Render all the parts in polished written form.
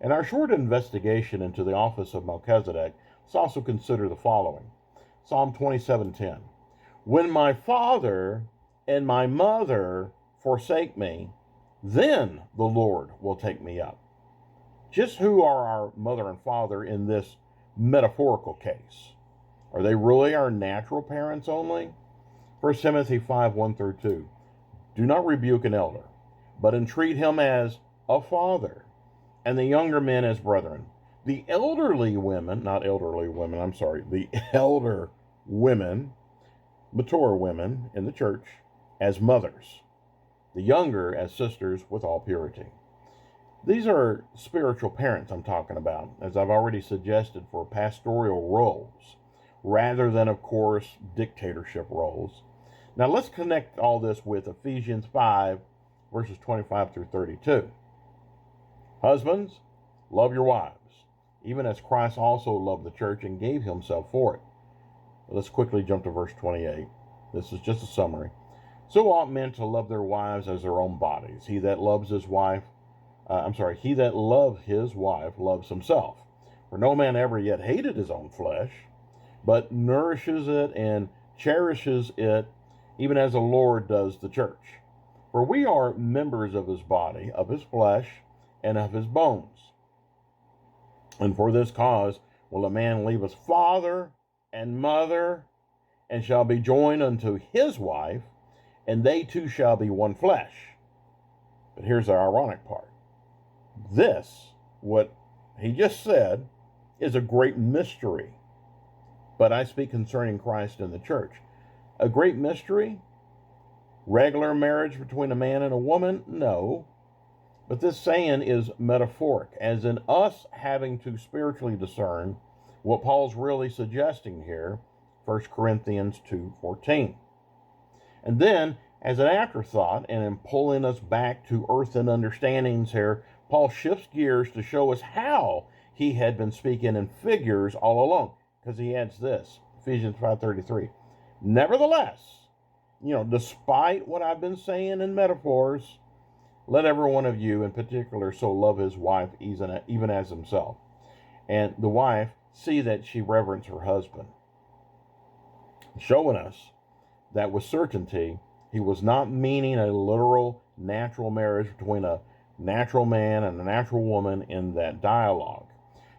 In our short investigation into the office of Melchizedek, let's also consider the following. Psalm 27:10. When my father and my mother forsake me, then the Lord will take me up. Just who are our mother and father in this metaphorical case? Are they really our natural parents only? 1 Timothy 5:1-2. Do not rebuke an elder, but entreat him as a father, and the younger men as brethren. The elder women, mature women in the church, as mothers, the younger as sisters with all purity. These are spiritual parents I'm talking about, as I've already suggested, for pastoral roles, rather than, of course, dictatorship roles. Now let's connect all this with Ephesians 5, verses 25-32. Husbands, love your wives, even as Christ also loved the church and gave himself for it. Let's quickly jump to verse 28. This is just a summary. So ought men to love their wives as their own bodies. He that loves his wife loves himself. For no man ever yet hated his own flesh, but nourishes it and cherishes it, even as the Lord does the church. For we are members of his body, of his flesh, and of his bones. And for this cause will a man leave his father and mother, and shall be joined unto his wife, and they two shall be one flesh. But here's the ironic part. This, what he just said, is a great mystery. But I speak concerning Christ and the church. A great mystery? Regular marriage between a man and a woman? No. But this saying is metaphoric, as in us having to spiritually discern what Paul's really suggesting here, 1 Corinthians 2:14. And then, as an afterthought, and in pulling us back to earthen understandings here, Paul shifts gears to show us how he had been speaking in figures all along, because he adds this, Ephesians 5:33. Nevertheless, despite what I've been saying in metaphors, let every one of you in particular so love his wife even as himself, and the wife see that she reverence her husband, showing us that with certainty he was not meaning a literal natural marriage between a natural man and a natural woman in that dialogue.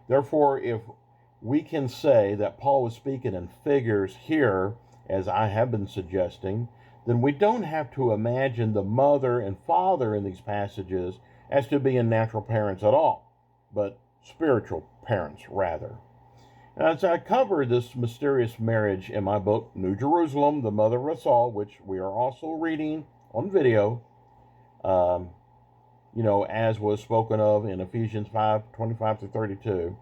Therefore, if we can say that Paul was speaking in figures here, as I have been suggesting, then we don't have to imagine the mother and father in these passages as to being natural parents at all, but spiritual parents rather. As I cover this mysterious marriage in my book, New Jerusalem, the Mother of Us All, which we are also reading on video, as was spoken of in Ephesians 5:25-32,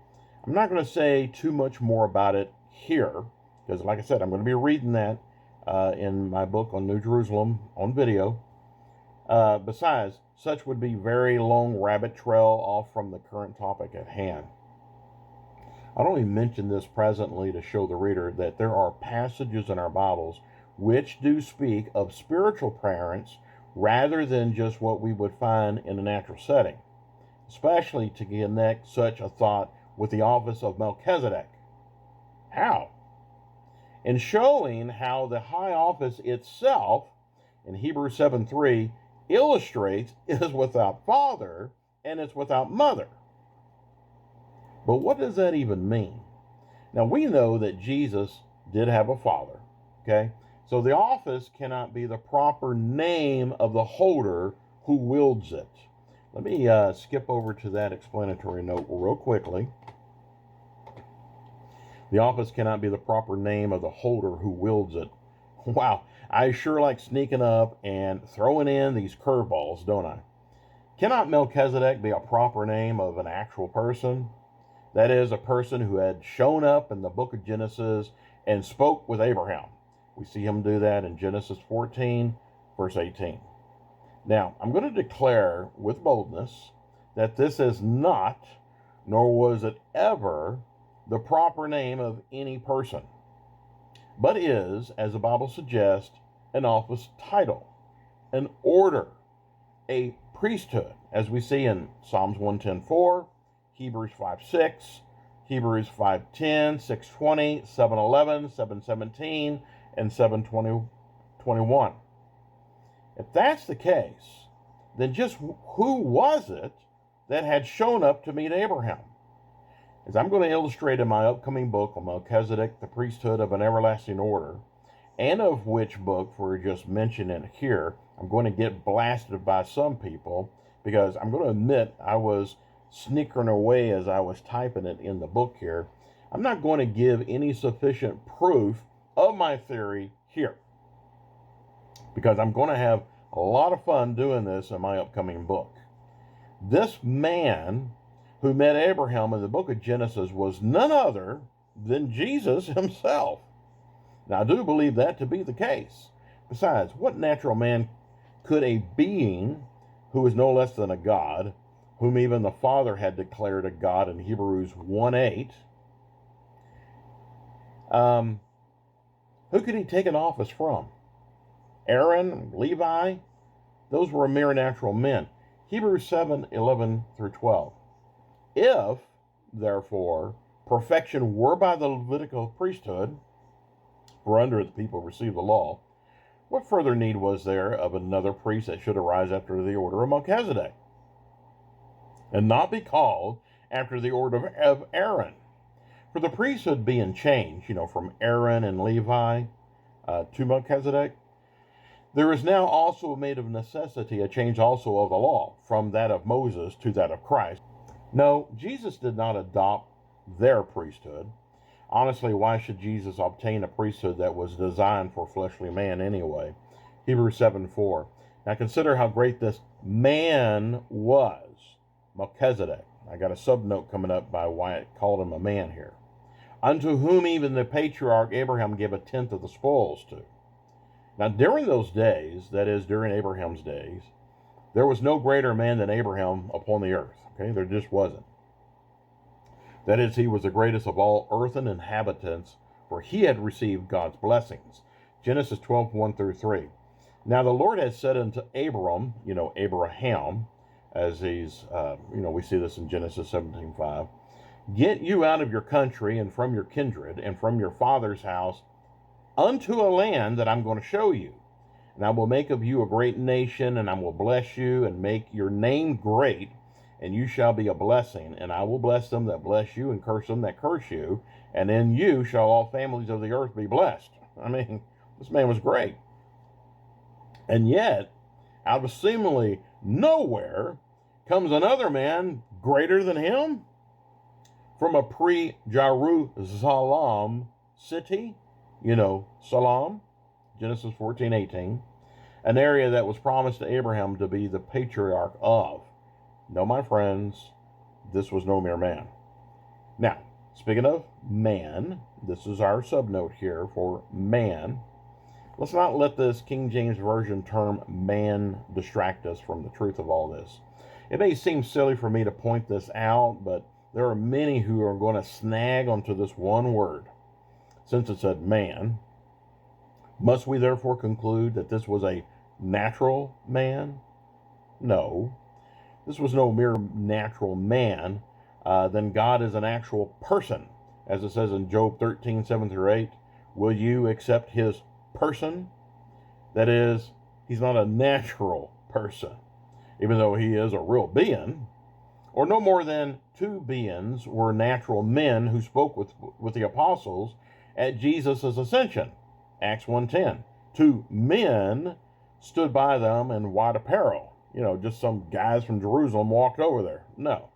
I'm not going to say too much more about it here, because like I said, I'm going to be reading that in my book on New Jerusalem on video. Besides, such would be very long rabbit trail off from the current topic at hand. I'd only mention this presently to show the reader that there are passages in our Bibles which do speak of spiritual parents rather than just what we would find in a natural setting, especially to connect such a thought with the office of Melchizedek. How? In showing how the high office itself, in Hebrews 7:3, illustrates is without father and it's without mother. But what does that even mean? Now, we know that Jesus did have a father, okay? So the office cannot be the proper name of the holder who wields it. Let me skip over to that explanatory note real quickly. The office cannot be the proper name of the holder who wields it. Wow, I sure like sneaking up and throwing in these curveballs, don't I? Cannot Melchizedek be a proper name of an actual person? That is, a person who had shown up in the book of Genesis and spoke with Abraham. We see him do that in Genesis 14, verse 18. Now, I'm going to declare with boldness that this is not, nor was it ever, the proper name of any person, but is, as the Bible suggests, an office title, an order, a priesthood, as we see in Psalms 110:4, Hebrews 5:6, Hebrews 5:10, 6:20, 7:11, 7:17, and 7:21. If that's the case, then just who was it that had shown up to meet Abraham? As I'm going to illustrate in my upcoming book on Melchisedec, the priesthood of an everlasting order, and of which book we're just mentioning here, I'm going to get blasted by some people because I'm going to admit I was snickering away as I was typing it in the book here. I'm not going to give any sufficient proof of my theory here because I'm going to have a lot of fun doing this in my upcoming book. This man who met Abraham in the book of Genesis was none other than Jesus himself. Now, I do believe that to be the case. Besides, what natural man could a being who is no less than a God, whom even the Father had declared a God in Hebrews 1:8, who could he take an office from? Aaron, Levi, those were mere natural men. Hebrews 7:11 through 12. If, therefore, perfection were by the Levitical priesthood, for under it the people received the law, what further need was there of another priest that should arise after the order of Melchizedek, and not be called after the order of Aaron? For the priesthood being changed, from Aaron and Levi to Melchizedek, there is now also made of necessity a change also of the law, from that of Moses to that of Christ. No, Jesus did not adopt their priesthood. Honestly, why should Jesus obtain a priesthood that was designed for fleshly man anyway? Hebrews 7:4. Now consider how great this man was, Melchizedek. I got a subnote coming up by why it called him a man here. Unto whom even the patriarch Abraham gave a tenth of the spoils to. Now during those days, that is, during Abraham's days, there was no greater man than Abraham upon the earth. Okay, there just wasn't. That is, he was the greatest of all earthen inhabitants, for he had received God's blessings. Genesis 12:1 through 3. Now the Lord had said unto Abram, Abraham, as he's, we see this in Genesis 17:5, get you out of your country and from your kindred and from your father's house unto a land that I'm going to show you. And I will make of you a great nation, and I will bless you and make your name great, and you shall be a blessing. And I will bless them that bless you and curse them that curse you. And in you shall all families of the earth be blessed. I mean, this man was great. And yet, out of seemingly nowhere, comes another man greater than him from a pre-Jerusalem city, Salam, Genesis 14:18, an area that was promised to Abraham to be the patriarch of. No, my friends, this was no mere man. Now, speaking of man, this is our subnote here for man. Let's not let this King James Version term man distract us from the truth of all this. It may seem silly for me to point this out, but there are many who are going to snag onto this one word. Since it said man, must we therefore conclude that this was a natural man? No. This was no mere natural man. Then God is an actual person. As it says in Job 13:7 through 8, will you accept his person? That is, he's not a natural person, even though he is a real being. Or no more than two beings were natural men who spoke with the apostles at Jesus' ascension. Acts 1:10. Two men stood by them in white apparel. Just some guys from Jerusalem walked over there. No.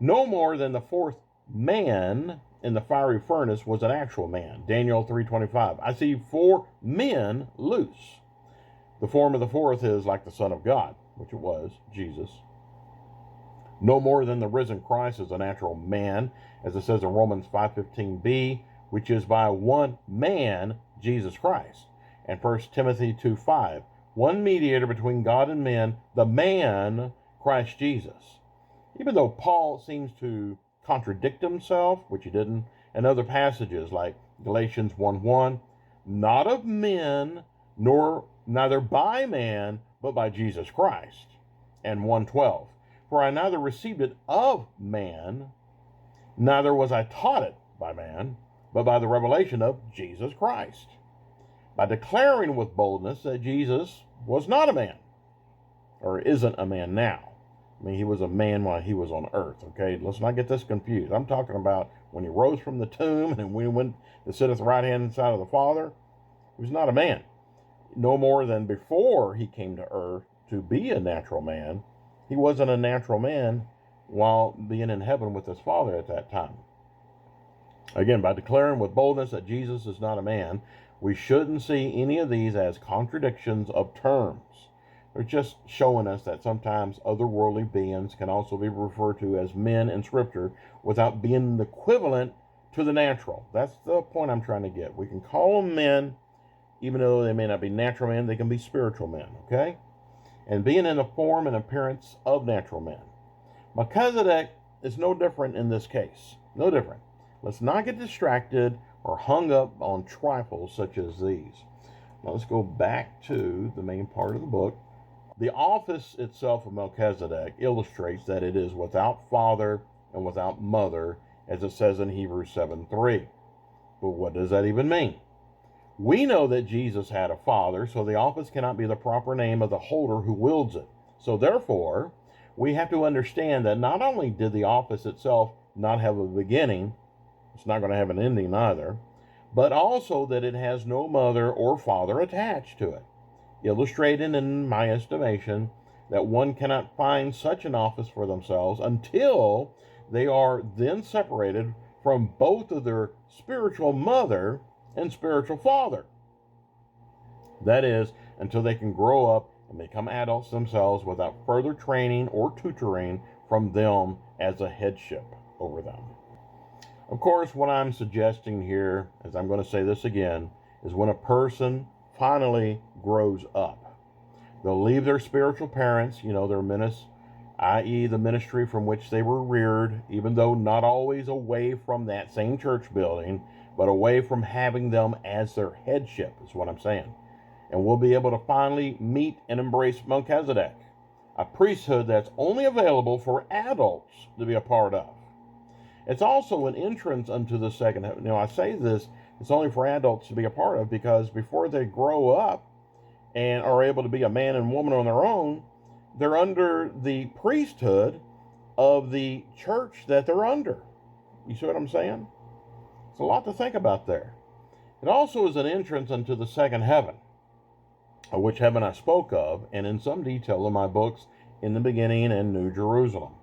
No more than the fourth man in the fiery furnace was an actual man. Daniel 3:25. I see four men loose. The form of the fourth is like the Son of God, which it was, Jesus. No more than the risen Christ is a natural man, as it says in Romans 5:15b, which is by one man, Jesus Christ. And 1 Timothy 2:5, one mediator between God and men, the man, Christ Jesus. Even though Paul seems to contradict himself, which he didn't, in other passages like Galatians 1:1, not of men, nor neither by man, but by Jesus Christ. And 1:12, For I neither received it of man, neither was I taught it by man, but by the revelation of Jesus Christ, by declaring with boldness that Jesus was not a man, or isn't a man now. I mean, he was a man while he was on earth, okay? Let's not get this confused. I'm talking about when he rose from the tomb and when he went to sit at the right-hand side of the Father. He was not a man, no more than before he came to earth to be a natural man. He wasn't a natural man while being in heaven with his Father at that time. Again, by declaring with boldness that Jesus is not a man, we shouldn't see any of these as contradictions of terms. They're just showing us that sometimes otherworldly beings can also be referred to as men in Scripture without being the equivalent to the natural. That's the point I'm trying to get. We can call them men, even though they may not be natural men, they can be spiritual men, okay? And being in the form and appearance of natural men. Melchizedek is no different in this case. No different. Let's not get distracted or hung up on trifles such as these. Now let's go back to the main part of the book. The office itself of Melchizedek illustrates that it is without father and without mother, as it says in Hebrews 7:3. But what does that even mean? We know that Jesus had a father, so the office cannot be the proper name of the holder who wields it. So therefore, we have to understand that not only did the office itself not have a beginning, it's not going to have an ending either, but also that it has no mother or father attached to it, illustrating, in my estimation, that one cannot find such an office for themselves until they are then separated from both of their spiritual mother and spiritual father. That is, until they can grow up and become adults themselves without further training or tutoring from them as a headship over them. Of course, what I'm suggesting here, as I'm going to say this again, is when a person finally grows up, they'll leave their spiritual parents, their ministry, i.e. the ministry from which they were reared, even though not always away from that same church building, but away from having them as their headship, is what I'm saying. And we'll be able to finally meet and embrace Melchizedek, a priesthood that's only available for adults to be a part of. It's also an entrance unto the second heaven. I say this, it's only for adults to be a part of, because before they grow up and are able to be a man and woman on their own, they're under the priesthood of the church that they're under. You see what I'm saying? It's a lot to think about there. It also is an entrance unto the second heaven, which heaven I spoke of, and in some detail in my books, In the Beginning and New Jerusalem.